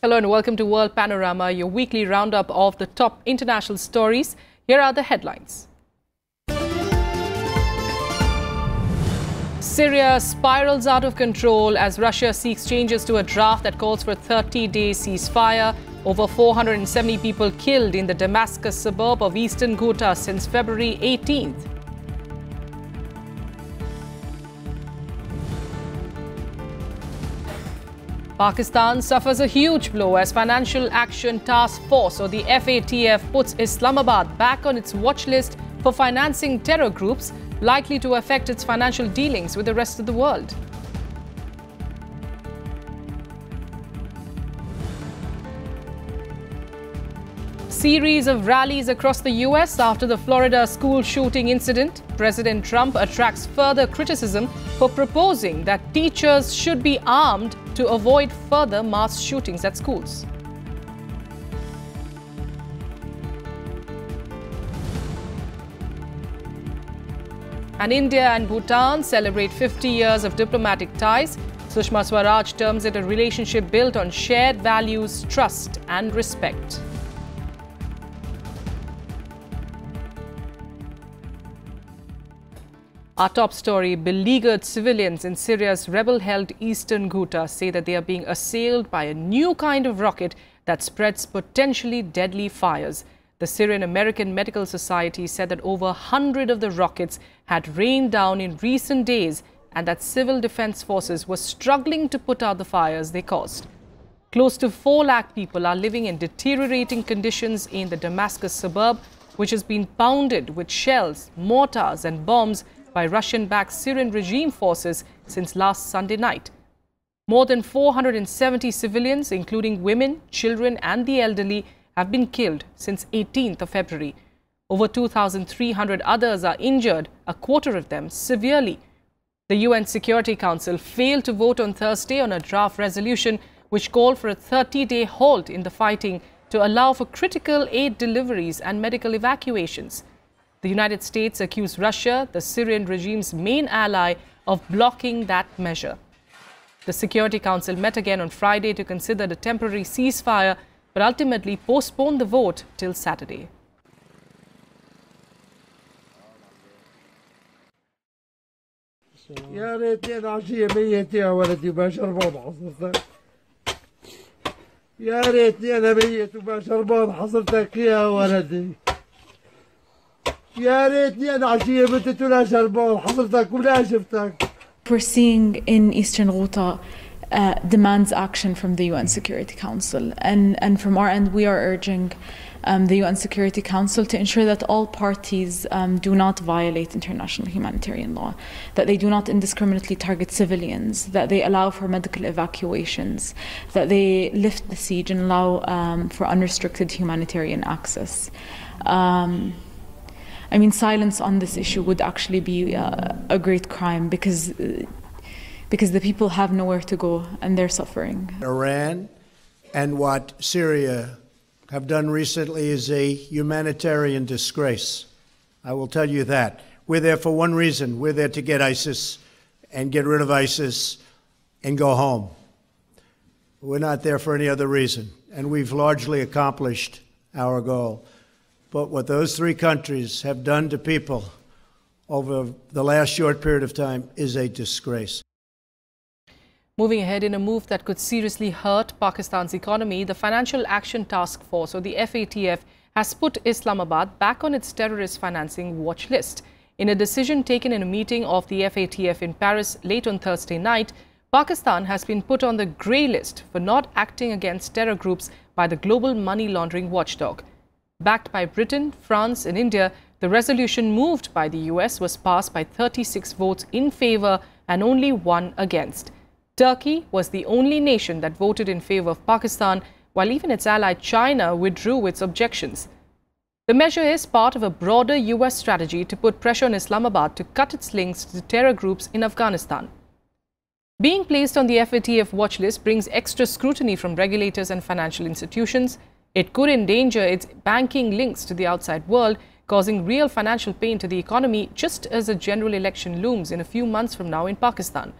Hello and welcome to World Panorama, your weekly roundup of the top international stories. Here are the headlines. Syria spirals out of control as Russia seeks changes to a draft that calls for a 30-day ceasefire. Over 470 people killed in the Damascus suburb of eastern Ghouta since February 18th. Pakistan suffers a huge blow as Financial Action Task Force, or the FATF, puts Islamabad back on its watch list for financing terror groups, likely to affect its financial dealings with the rest of the world. Series of rallies across the US after the Florida school shooting incident. President Trump attracts further criticism for proposing that teachers should be armed to avoid further mass shootings at schools. And India and Bhutan celebrate 50 years of diplomatic ties. Sushma Swaraj terms it a relationship built on shared values, trust and respect. Our top story: beleaguered civilians in Syria's rebel-held eastern Ghouta say that they are being assailed by a new kind of rocket that spreads potentially deadly fires. The Syrian American Medical Society said that over 100 of the rockets had rained down in recent days and that civil defense forces were struggling to put out the fires they caused. Close to 4 lakh people are living in deteriorating conditions in the Damascus suburb, which has been pounded with shells, mortars and bombs by Russian-backed Syrian regime forces since last Sunday night. More than 470 civilians, including women, children and the elderly, have been killed since 18th of February. Over 2,300 others are injured, a quarter of them severely. The UN Security Council failed to vote on Thursday on a draft resolution which called for a 30-day halt in the fighting to allow for critical aid deliveries and medical evacuations. The United States accused Russia, the Syrian regime's main ally, of blocking that measure. The Security Council met again on Friday to consider the temporary ceasefire, but ultimately postponed the vote till Saturday. يا ريتني عشية ميت يا ولدي وما شربان حصرتك. يا ريتني أنا ميت وما شربان حصرتك يا ولدي. يا ريتني أنا عشية متت ولا شربان حصرتك ولا شفتك. We're seeing in Eastern Ghouta demands action from the UN Security Council, and from our end we are urging the UN Security Council to ensure that all parties do not violate international humanitarian law, that they do not indiscriminately target civilians, that they allow for medical evacuations, that they lift the siege and allow for unrestricted humanitarian access. I mean, silence on this issue would actually be a great crime because the people have nowhere to go and they're suffering. Iran and what Syria have done recently is a humanitarian disgrace. I will tell you that. We're there for one reason. We're there to get ISIS and get rid of ISIS and go home. We're not there for any other reason. And we've largely accomplished our goal. But what those 3 countries have done to people over the last short period of time is a disgrace. Moving ahead, in a move that could seriously hurt Pakistan's economy, the Financial Action Task Force, or the FATF, has put Islamabad back on its terrorist financing watch list. In a decision taken in a meeting of the FATF in Paris late on Thursday night, Pakistan has been put on the grey list for not acting against terror groups by the global money laundering watchdog. Backed by Britain, France and India, the resolution moved by the US was passed by 36 votes in favour and only 1 against. Turkey was the only nation that voted in favour of Pakistan, while even its ally China withdrew its objections. The measure is part of a broader US strategy to put pressure on Islamabad to cut its links to terror groups in Afghanistan. Being placed on the FATF watch list brings extra scrutiny from regulators and financial institutions. It could endanger its banking links to the outside world, causing real financial pain to the economy just as a general election looms in a few months from now in Pakistan.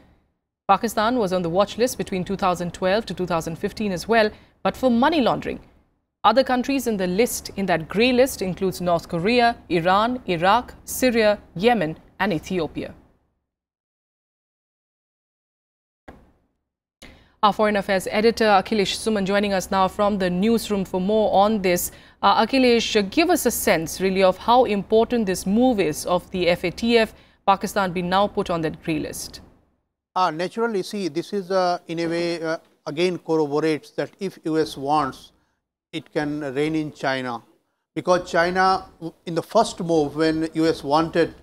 Pakistan was on the watch list between 2012 to 2015 as well, but for money laundering. Other countries in the list, in that grey list, includes North Korea, Iran, Iraq, Syria, Yemen and Ethiopia. Our Foreign Affairs editor Akhilesh Suman joining us now from the newsroom for more on this. Akhilesh, give us a sense really of how important this move is of the FATF, Pakistan being now put on that grey list. Naturally, see, this is in a way again corroborates that if US wants, it can reign in China, because China in the first move when US wanted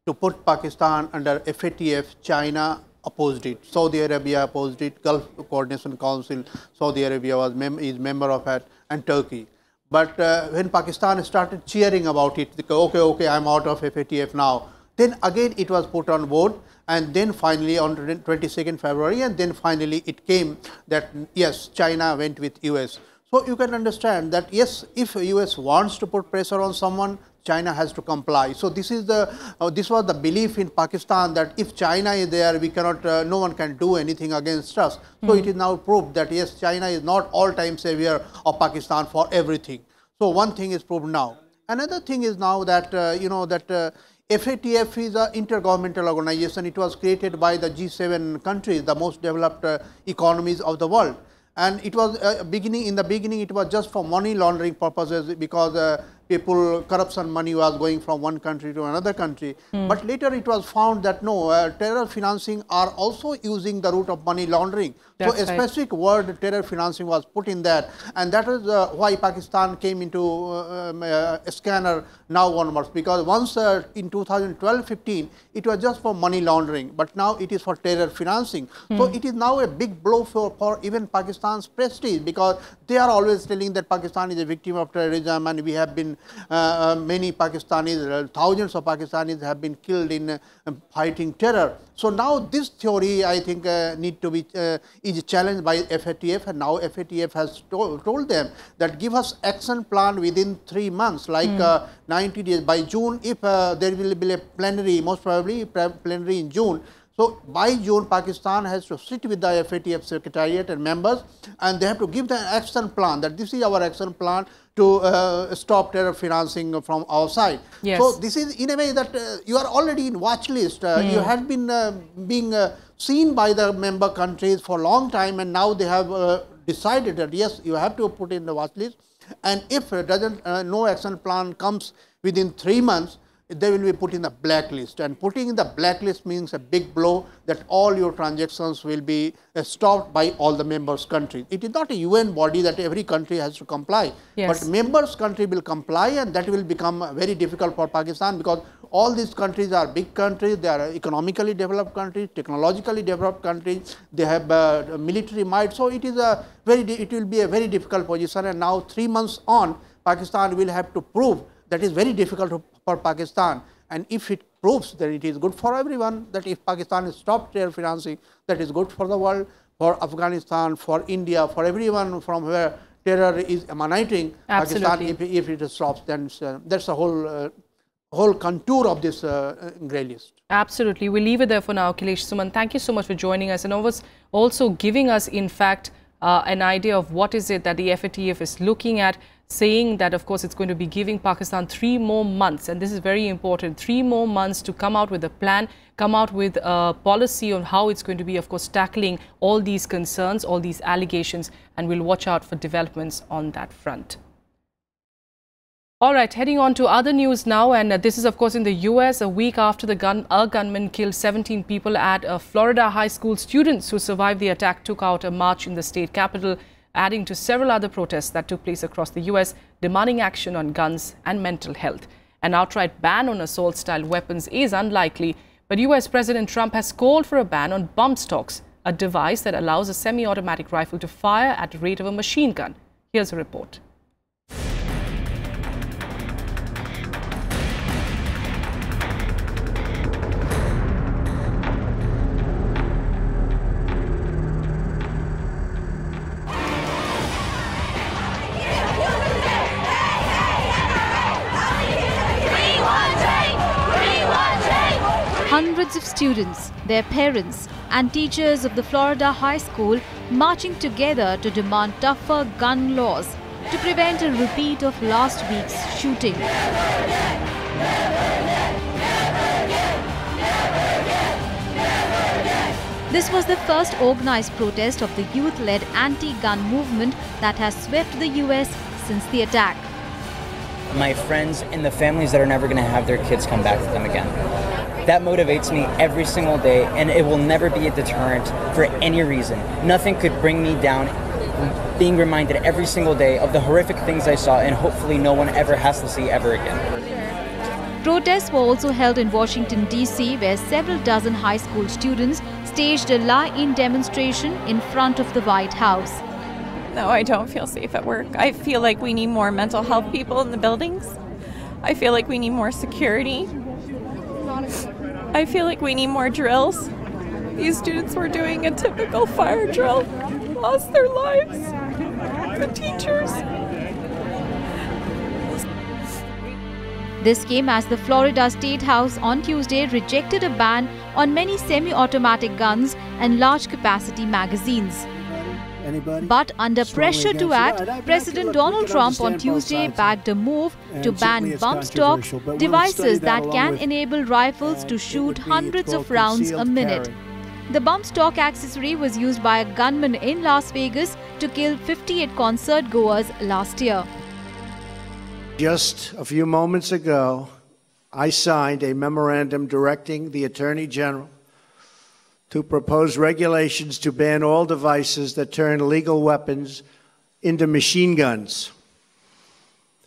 to put Pakistan under FATF, China opposed it, Saudi Arabia opposed it, Gulf Coordination Council, Saudi Arabia is member of it, and Turkey. But when Pakistan started cheering about it, okay, I am out of FATF now, then again it was put on board, and then finally on 22nd February, and then finally it came that yes, China went with US. So you can understand that yes, if US wants to put pressure on someone, China has to comply. So this is the this was the belief in Pakistan that if China is there, we cannot, no one can do anything against us. So it is now proved that yes, China is not all-time savior of Pakistan for everything. So one thing is proved now. Another thing is now that FATF is an intergovernmental organization. It was created by the G7 countries, the most developed economies of the world. And it was in the beginning, it was just for money laundering purposes, because corruption money was going from one country to another country. But later it was found that no, terror financing are also using the route of money laundering. That's so a specific word, terror financing, was put in that, and that is why Pakistan came into a scanner now onwards, because once in 2012-15 it was just for money laundering, but now it is for terror financing. So it is now a big blow for even Pakistan's prestige, because they are always telling that Pakistan is a victim of terrorism, and we have been many Pakistanis, thousands of Pakistanis have been killed in fighting terror. So now this theory, I think, need to be is challenged by FATF, and now FATF has told them that give us action plan within 3 months, like 90 days. By June, if there will be a plenary, most probably plenary in June. So by June, Pakistan has to sit with the FATF Secretariat and members, and they have to give the action plan, that this is our action plan to stop terror financing from our side. Yes. So this is in a way that you are already in watch list. You have been being seen by the member countries for a long time, and now they have decided that yes, you have to put in the watch list, and if no action plan comes within 3 months, they will be put in the blacklist, and putting in the blacklist means a big blow, that all your transactions will be stopped by all the members countries. It is not a UN body that every country has to comply, but members country will comply, and that will become very difficult for Pakistan, because all these countries are big countries, they are economically developed countries, technologically developed countries, they have military might. So it is it will be a very difficult position, and now 3 months on, Pakistan will have to prove. That is very difficult for Pakistan, and if it proves, then it is good for everyone, that if Pakistan has stopped terror financing, that is good for the world, for Afghanistan, for India, for everyone from where terror is emanating. Absolutely. Pakistan, if it stops, then that's the whole contour of this grey list. Absolutely. We'll leave it there for now, Akhilesh Suman. Thank you so much for joining us, and also giving us, in fact, an idea of what is it that the FATF is looking at, saying that, of course, it's going to be giving Pakistan 3 more months, and this is very important, 3 more months to come out with a plan, come out with a policy on how it's going to be, of course, tackling all these concerns, all these allegations, and we'll watch out for developments on that front. All right, heading on to other news now, and this is, of course, in the US, a week after a gunman killed 17 people at a Florida high school. Students who survived the attack took out a march in the state capital, adding to several other protests that took place across the US, demanding action on guns and mental health. An outright ban on assault-style weapons is unlikely, but US President Trump has called for a ban on bump stocks, a device that allows a semi-automatic rifle to fire at the rate of a machine gun. Here's a report. hundreds of students, their parents and teachers of the Florida high school marching together to demand tougher gun laws to prevent a repeat of last week's shooting. This was the first organized protest of the youth-led anti-gun movement that has swept the US since the attack. My friends and the families that are never going to have their kids come back to them again. That motivates me every single day, and it will never be a deterrent for any reason. Nothing could bring me down, being reminded every single day of the horrific things I saw, and hopefully no one ever has to see ever again. Protests were also held in Washington, D.C., where several dozen high school students staged a lie-in demonstration in front of the White House. No, I don't feel safe at work. I feel like we need more mental health people in the buildings. I feel like we need more security. I feel like we need more drills. These students were doing a typical fire drill, lost their lives. The teachers. This came as the Florida State House on Tuesday rejected a ban on many semi-automatic guns and large-capacity magazines. But under pressure to act, President Donald Trump on Tuesday backed a move to ban bump stock, devices that can enable rifles to shoot hundreds of rounds a minute. The bump stock accessory was used by a gunman in Las Vegas to kill 58 concert goers last year. Just a few moments ago, I signed a memorandum directing the Attorney General to propose regulations to ban all devices that turn legal weapons into machine guns.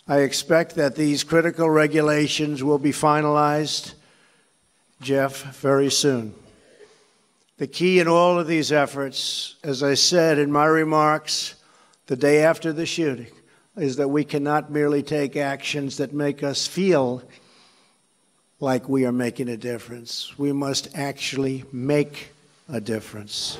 I expect that these critical regulations will be finalized, Jeff, very soon. The key in all of these efforts, as I said in my remarks the day after the shooting, is that we cannot merely take actions that make us feel like we are making a difference. We must actually make a difference.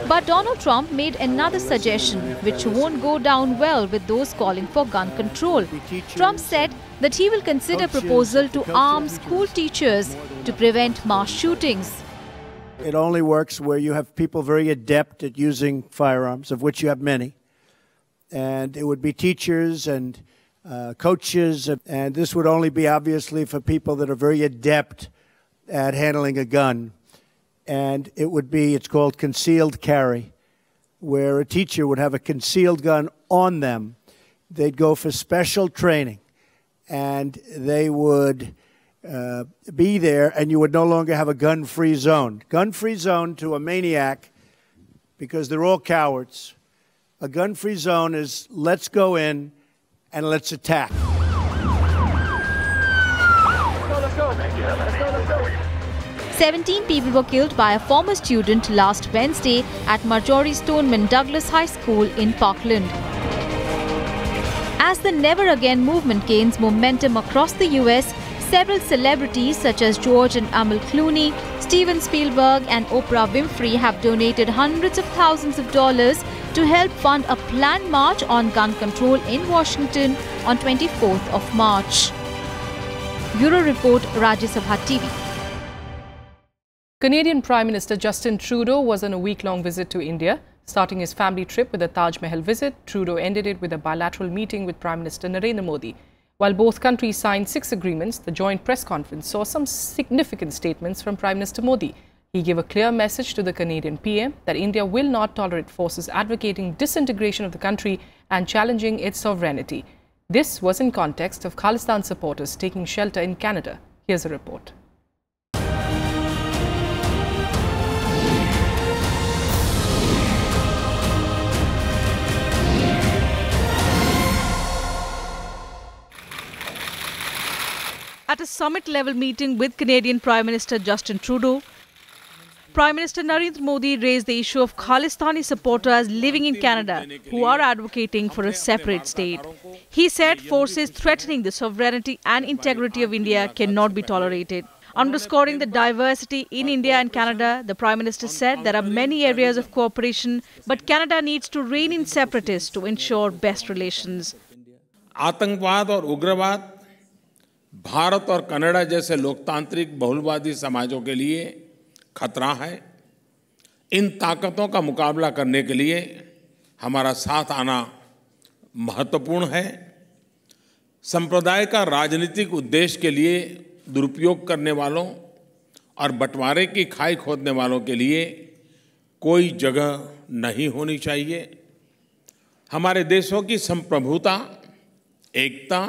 But Donald Trump made another suggestion which won't go down well with those calling for gun control. Trump said that he will consider a proposal to arm school teachers to prevent mass shootings. It only works where you have people very adept at using firearms, of which you have many. And it would be teachers and coaches, and this would only be obviously for people that are very adept at handling a gun. And it would be, it's called concealed carry, where a teacher would have a concealed gun on them. They'd go for special training, and they would be there, and you would no longer have a gun-free zone. Gun-free zone to a maniac, because they're all cowards. A gun-free zone is let's go in and let's attack. Let's go. 17 people were killed by a former student last Wednesday at Marjorie Stoneman Douglas High School in Parkland. As the Never Again movement gains momentum across the US, several celebrities such as George and Amal Clooney, Steven Spielberg and Oprah Winfrey have donated hundreds of thousands of dollars to help fund a planned march on gun control in Washington on 24th of March. Bureau Report, Rajya Sabha TV. Canadian Prime Minister Justin Trudeau was on a week-long visit to India. Starting his family trip with a Taj Mahal visit, Trudeau ended it with a bilateral meeting with Prime Minister Narendra Modi. While both countries signed 6 agreements, the joint press conference saw some significant statements from Prime Minister Modi. He gave a clear message to the Canadian PM that India will not tolerate forces advocating disintegration of the country and challenging its sovereignty. This was in context of Khalistan supporters taking shelter in Canada. Here's a report. At a summit-level meeting with Canadian Prime Minister Justin Trudeau, Prime Minister Narendra Modi raised the issue of Khalistani supporters living in Canada who are advocating for a separate state. He said forces threatening the sovereignty and integrity of India cannot be tolerated. Underscoring the diversity in India and Canada, the Prime Minister said there are many areas of cooperation, but Canada needs to rein in separatists to ensure best relations. आतंकवाद और उग्रवाद भारत और Canada जैसे लोकतांत्रिक बहुलवादी समाजों के लिए खतरा है। इन ताकतों का मुकाबला करने के लिए हमारा साथ आना महत्वपूर्ण है। संप्रदाय का राजनीतिक उद्देश्य के लिए दुरुपयोग करने वालों और बंटवारे की खाई खोदने वालों के लिए कोई जगह नहीं होनी चाहिए। हमारे देशों की संप्रभुता, एकता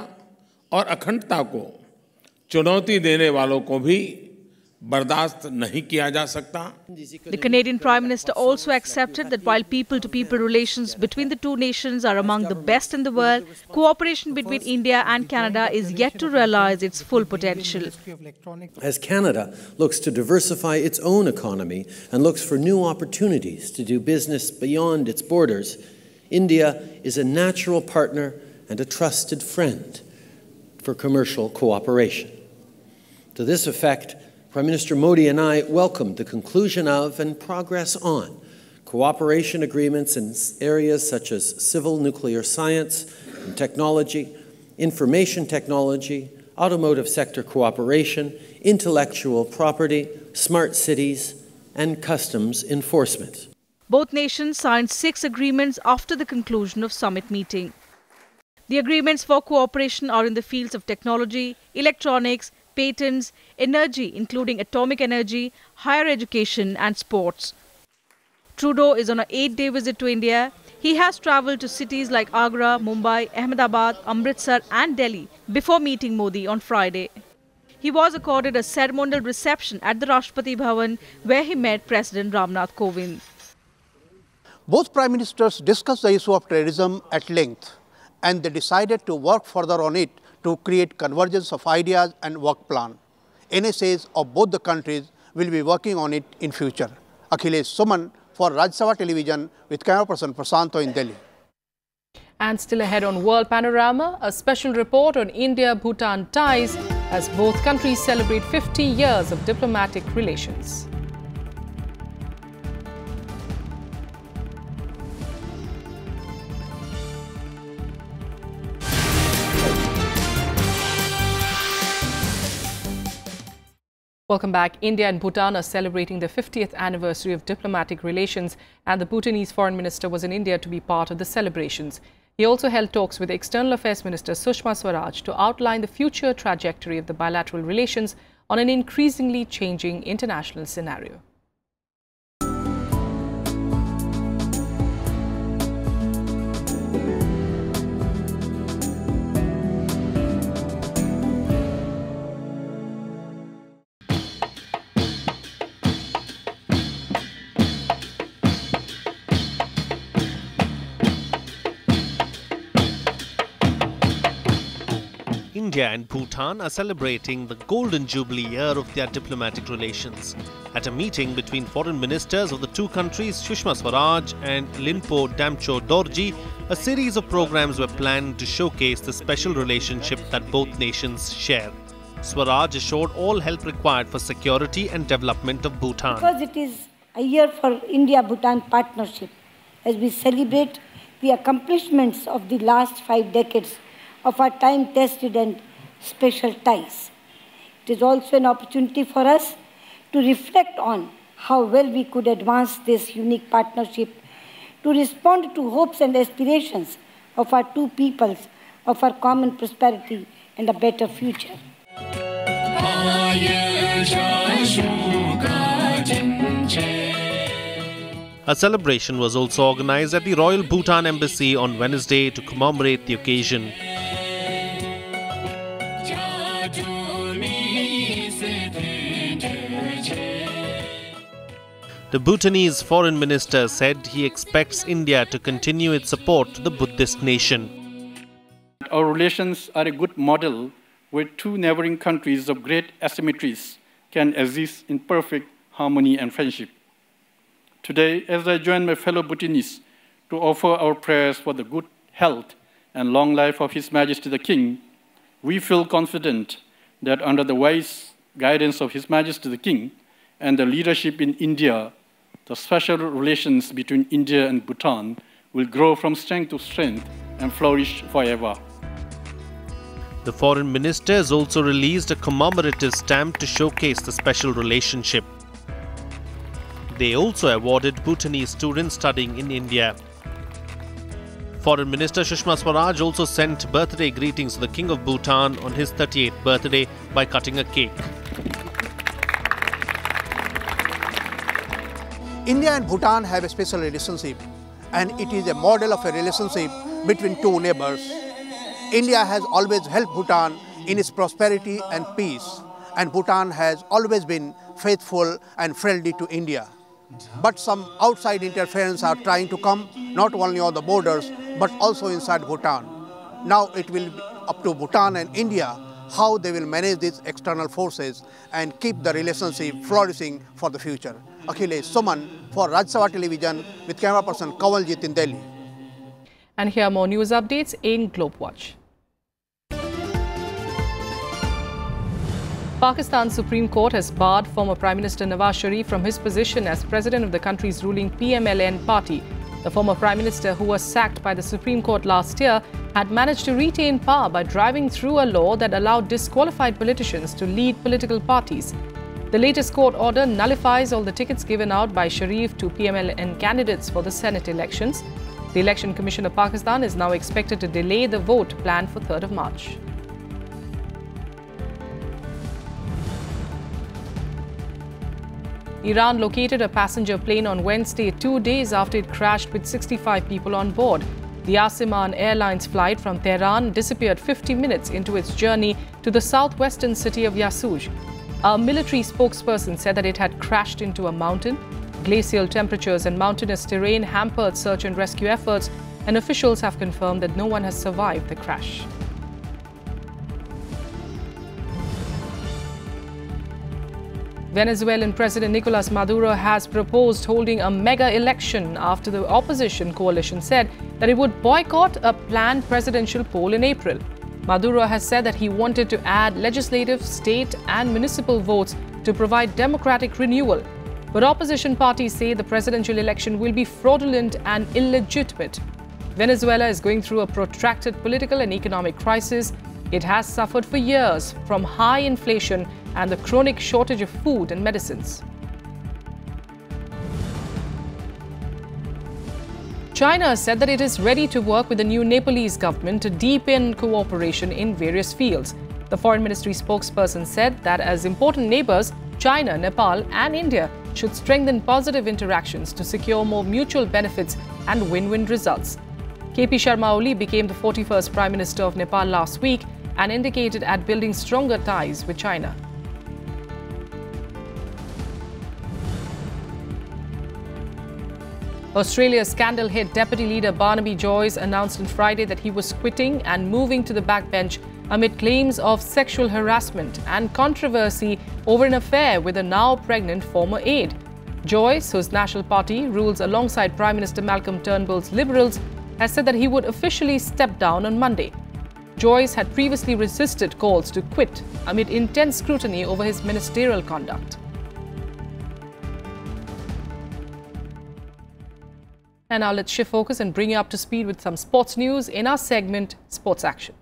और अखंडता को चुनौती देने वालों को भी बर्दाश्त नहीं किया जा सकता। The Canadian Prime Minister also accepted that while people-to-people relations between the two nations are among the best in the world, cooperation between India and Canada is yet to realize its full potential. As Canada looks to diversify its own economy and looks for new opportunities to do business beyond its borders, India is a natural partner and a trusted friend for commercial cooperation. To this effect, Prime Minister Modi and I welcomed the conclusion of and progress on cooperation agreements in areas such as civil nuclear science and technology, information technology, automotive sector cooperation, intellectual property, smart cities, and customs enforcement. Both nations signed 6 agreements after the conclusion of summit meeting. The agreements for cooperation are in the fields of technology, electronics, patents, energy including atomic energy, higher education and sports. Trudeau is on an 8-day visit to India. He has travelled to cities like Agra, Mumbai, Ahmedabad, Amritsar and Delhi before meeting Modi on Friday. He was accorded a ceremonial reception at the Rashtrapati Bhavan where he met President Ramnath Kovind. Both Prime Ministers discussed the issue of terrorism at length, and they decided to work further on it to create convergence of ideas and work plan. NSAs of both the countries will be working on it in future. Akhilesh Suman for Rajya Sabha Television with camera person Prasanto in Delhi. And still ahead on World Panorama, a special report on India-Bhutan ties as both countries celebrate 50 years of diplomatic relations. Welcome back. India and Bhutan are celebrating the 50th anniversary of diplomatic relations, and the Bhutanese foreign minister was in India to be part of the celebrations. He also held talks with External Affairs Minister Sushma Swaraj to outline the future trajectory of the bilateral relations on an increasingly changing international scenario. India and Bhutan are celebrating the golden jubilee year of their diplomatic relations. At a meeting between foreign ministers of the two countries, Sushma Swaraj and Linpo Damcho Dorji, a series of programs were planned to showcase the special relationship that both nations share. Swaraj assured all help required for security and development of Bhutan. Because it is a year for India-Bhutan partnership, as we celebrate the accomplishments of the last 5 decades of our time-tested and special ties. It is also an opportunity for us to reflect on how well we could advance this unique partnership to respond to hopes and aspirations of our two peoples, of our common prosperity and a better future. A celebration was also organized at the Royal Bhutan Embassy on Wednesday to commemorate the occasion. The Bhutanese foreign minister said he expects India to continue its support to the Buddhist nation. Our relations are a good model where two neighboring countries of great asymmetries can exist in perfect harmony and friendship. Today, as I join my fellow Bhutanese to offer our prayers for the good health and long life of His Majesty the King, we feel confident that under the wise guidance of His Majesty the King and the leadership in India, the special relations between India and Bhutan will grow from strength to strength and flourish forever. The foreign ministers also released a commemorative stamp to showcase the special relationship. They also awarded Bhutanese students studying in India. Foreign Minister Sushma Swaraj also sent birthday greetings to the King of Bhutan on his 38th birthday by cutting a cake. India and Bhutan have a special relationship, and it is a model of a relationship between two neighbors. India has always helped Bhutan in its prosperity and peace, and Bhutan has always been faithful and friendly to India. But some outside interference are trying to come not only on the borders but also inside Bhutan. Now it will be up to Bhutan and India how they will manage these external forces and keep the relationship flourishing for the future. Akhilesh Suman for Rajya Sabha Television with camera person Kawaljit in Delhi. And here are more news updates in Globe Watch. Pakistan's Supreme Court has barred former Prime Minister Nawaz Sharif from his position as president of the country's ruling PMLN party. The former Prime Minister, who was sacked by the Supreme Court last year, had managed to retain power by driving through a law that allowed disqualified politicians to lead political parties. The latest court order nullifies all the tickets given out by Sharif to PMLN candidates for the Senate elections. The Election Commission of Pakistan is now expected to delay the vote planned for 3rd of March. Iran located a passenger plane on Wednesday, 2 days after it crashed with 65 people on board. The Asiman Airlines flight from Tehran disappeared 50 minutes into its journey to the southwestern city of Yasuj. A military spokesperson said that it had crashed into a mountain. Glacial temperatures and mountainous terrain hampered search and rescue efforts, and officials have confirmed that no one has survived the crash. Venezuelan President Nicolas Maduro has proposed holding a mega election after the opposition coalition said that it would boycott a planned presidential poll in April. Maduro has said that he wanted to add legislative, state and municipal votes to provide democratic renewal. But opposition parties say the presidential election will be fraudulent and illegitimate. Venezuela is going through a protracted political and economic crisis. It has suffered for years from high inflation and the chronic shortage of food and medicines. China has said that it is ready to work with the new Nepalese government to deepen cooperation in various fields. The Foreign Ministry spokesperson said that as important neighbors, China, Nepal and India should strengthen positive interactions to secure more mutual benefits and win-win results. KP Sharma Oli became the 41st Prime Minister of Nepal last week and indicated at building stronger ties with China. Australia's scandal-hit Deputy Leader Barnaby Joyce announced on Friday that he was quitting and moving to the backbench amid claims of sexual harassment and controversy over an affair with a now pregnant former aide. Joyce, whose National Party rules alongside Prime Minister Malcolm Turnbull's Liberals, has said that he would officially step down on Monday. Joyce had previously resisted calls to quit amid intense scrutiny over his ministerial conduct. And now let's shift focus and bring you up to speed with some sports news in our segment, Sports Action.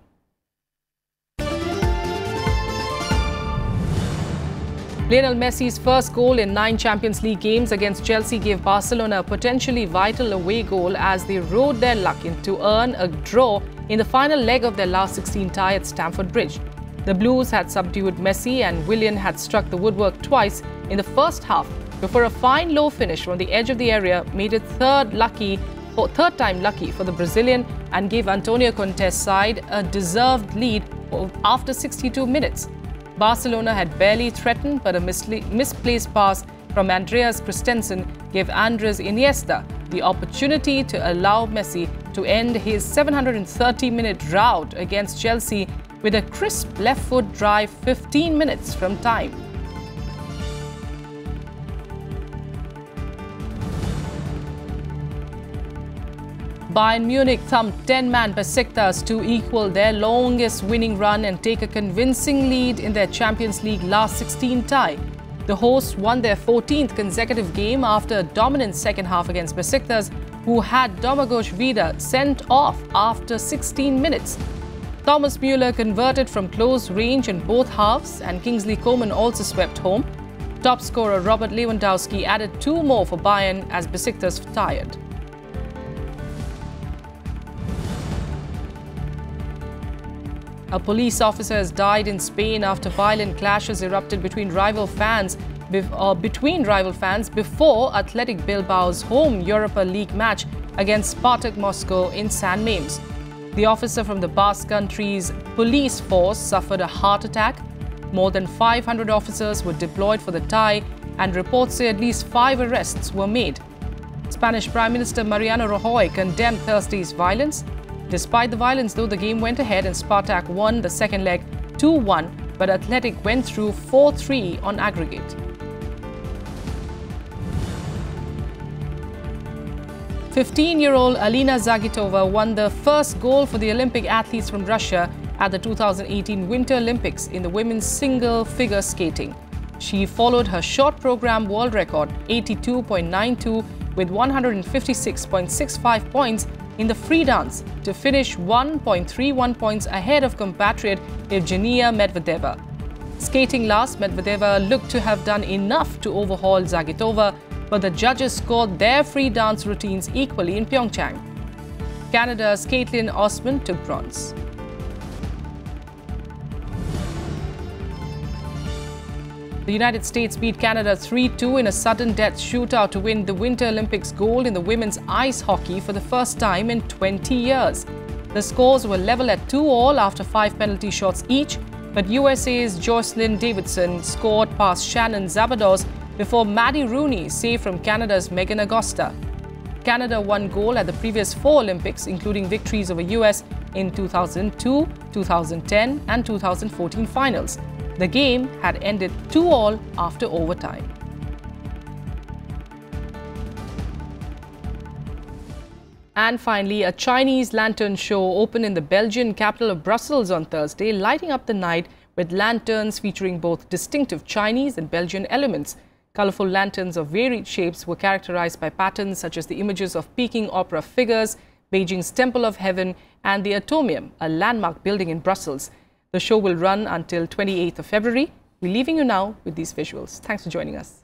Lionel Messi's first goal in 9 Champions League games against Chelsea gave Barcelona a potentially vital away goal as they rode their luck in to earn a draw in the final leg of their last 16 tie at Stamford Bridge. The Blues had subdued Messi and Willian had struck the woodwork twice in the first half before a fine low finish from the edge of the area made it third time lucky for the Brazilian and gave Antonio Conte's side a deserved lead after 62 minutes. Barcelona had barely threatened, but a misplaced pass from Andreas Christensen gave Andres Iniesta the opportunity to allow Messi to end his 730-minute drought against Chelsea with a crisp left-foot drive 15 minutes from time. Bayern Munich thumped 10-man Besiktas to equal their longest winning run and take a convincing lead in their Champions League last 16 tie. The hosts won their 14th consecutive game after a dominant second half against Besiktas, who had Domagoj Vida sent off after 16 minutes. Thomas Muller converted from close range in both halves, and Kingsley Coman also swept home. Top scorer Robert Lewandowski added 2 more for Bayern as Besiktas tired. A police officer has died in Spain after violent clashes erupted between rival fans before Athletic Bilbao's home Europa League match against Spartak Moscow in San Mamés. The officer from the Basque country's police force suffered a heart attack. More than 500 officers were deployed for the tie, and reports say at least 5 arrests were made. Spanish Prime Minister Mariano Rajoy condemned Thursday's violence. Despite the violence, though, the game went ahead and Spartak won the second leg 2-1, but Athletic went through 4-3 on aggregate. 15-year-old Alina Zagitova won the first gold for the Olympic athletes from Russia at the 2018 Winter Olympics in the women's single-figure skating. She followed her short program world record 82.92 with 156.65 points in the free dance to finish 1.31 points ahead of compatriot Evgenia Medvedeva. Skating last, Medvedeva looked to have done enough to overhaul Zagitova, but the judges scored their free dance routines equally in Pyeongchang. Canada's Caitlin Osman took bronze. The United States beat Canada 3-2 in a sudden death shootout to win the Winter Olympics gold in the women's ice hockey for the first time in 20 years. The scores were level at 2-2 after 5 penalty shots each, but USA's Jocelyn Davidson scored past Shannon Zabados before Maddie Rooney saved from Canada's Megan Agosta. Canada won gold at the previous 4 Olympics, including victories over US in 2002, 2010 and 2014 finals. The game had ended 2-2 after overtime. And finally, a Chinese lantern show opened in the Belgian capital of Brussels on Thursday, lighting up the night with lanterns featuring both distinctive Chinese and Belgian elements. Colourful lanterns of varied shapes were characterized by patterns such as the images of Peking opera figures, Beijing's Temple of Heaven and the Atomium, a landmark building in Brussels. The show will run until 28th of February. We're leaving you now with these visuals. Thanks for joining us.